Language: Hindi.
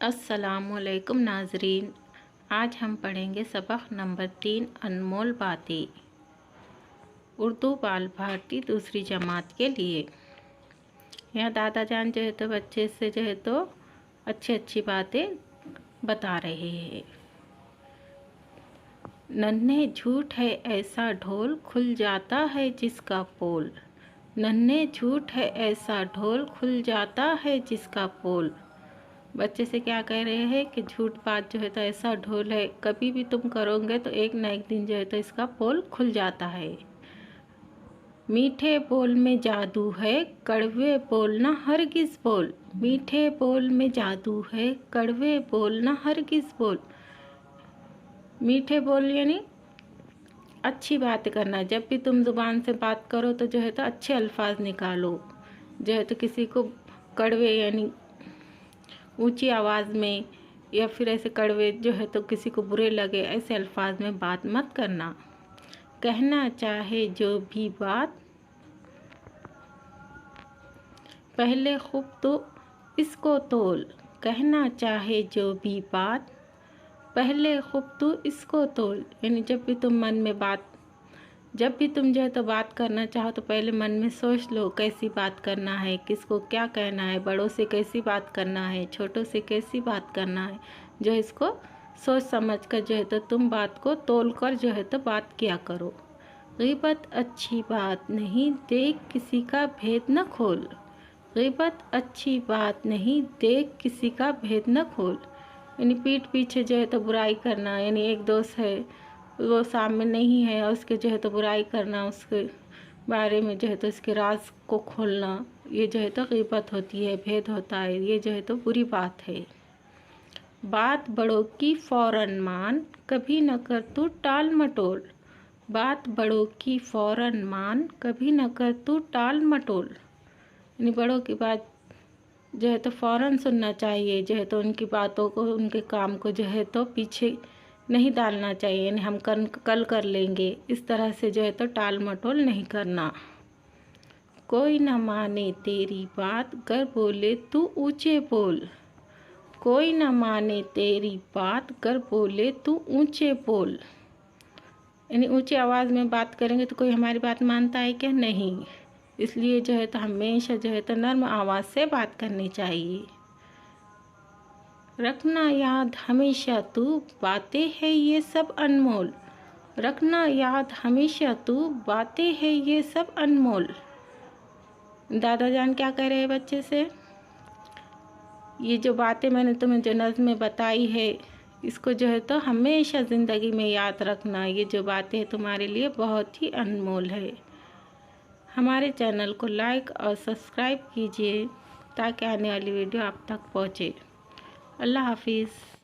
अस्सलामुअलैकुम नाज़रीन। आज हम पढ़ेंगे सबक नंबर 3 अनमोल बातें, उर्दू बाल भारती दूसरी जमात के लिए। यहाँ दादा जान जो है तो बच्चे से जो है तो अच्छी अच्छी बातें बता रहे हैं। नन्हे झूठ है ऐसा ढोल खुल जाता है जिसका पोल। नन्हे झूठ है ऐसा ढोल खुल जाता है जिसका पोल। बच्चे से क्या कह रहे हैं कि झूठ बात जो है तो ऐसा ढोल है, कभी भी तुम करोगे तो एक ना एक दिन जो है तो इसका पोल खुल जाता है। मीठे बोल में जादू है, कड़वे बोल ना हरगिज़ बोल। मीठे बोल में जादू है, कड़वे बोल ना हरगिज़ बोल। मीठे बोल यानी अच्छी बात करना। जब भी तुम ज़ुबान से बात करो तो जो है तो अच्छे अल्फाज निकालो। जो है तो किसी को कड़वे यानी ऊंची आवाज़ में या फिर ऐसे कड़वे जो है तो किसी को बुरे लगे ऐसे अल्फाज में बात मत करना। कहना चाहे जो भी बात पहले खूब तो इसको तोल। कहना चाहे जो भी बात पहले खूब तो इसको तोल। यानी जब भी तुम जो है तो बात करना चाहो तो पहले मन में सोच लो कैसी बात करना है, किसको क्या कहना है, बड़ों से कैसी बात करना है, छोटों से कैसी बात करना है। जो इसको सोच समझ कर जो है तो तुम बात को तोल कर जो है तो बात किया करो। गीबत अच्छी बात नहीं, देख किसी का भेद न खोल। गीबत अच्छी बात नहीं, देख किसी का भेद न खोल। यानी पीठ पीछे जो है तो बुराई करना। यानी एक दोस्त है वो सामने नहीं है और उसके जो है तो बुराई करना, उसके बारे में जो है तो उसके राज को खोलना, ये जो है तो गीबत होती है, भेद होता है, ये जो है तो बुरी बात है। बात बड़ों की फ़ौरन मान, कभी न कर तू टाल मटोल। बात बड़ों की फ़ौरन मान, कभी न कर तू टाल मटोल। यानी बड़ों की बात जो है तो फ़ौरन सुनना चाहिए। जो है तो उनकी बातों को, उनके काम को जो है तो पीछे नहीं डालना चाहिए। यानी हम कल कर लेंगे, इस तरह से जो है तो टाल मटोल नहीं करना। कोई न माने तेरी बात, गर बोले तू ऊंचे बोल। कोई न माने तेरी बात, गर बोले तू ऊंचे बोल। यानी ऊंची आवाज़ में बात करेंगे तो कोई हमारी बात मानता है क्या? नहीं। इसलिए जो है तो हमेशा जो है तो नर्म आवाज़ से बात करनी चाहिए। रखना याद हमेशा तू, बातें है ये सब अनमोल। रखना याद हमेशा तू, बातें है ये सब अनमोल। दादा जान क्या कह रहे हैं बच्चे से? ये जो बातें मैंने तुम्हें जो नज़्म बताई है, इसको जो है तो हमेशा ज़िंदगी में याद रखना। ये जो बातें तुम्हारे लिए बहुत ही अनमोल है। हमारे चैनल को लाइक और सब्सक्राइब कीजिए ताकि आने वाली वीडियो आप तक पहुँचे। अल्लाह हाफिज़।